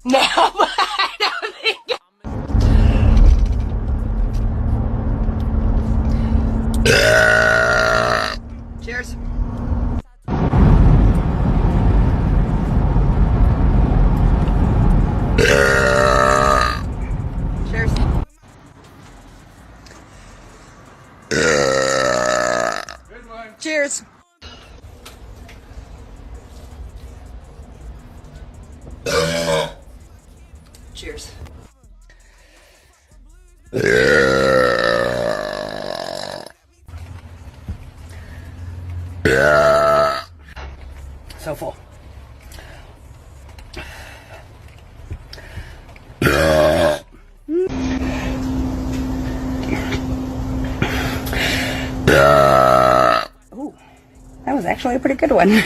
No, I don't think. Cheers. Cheers. Cheers. Cheers. So full. Ooh, that was actually a pretty good one.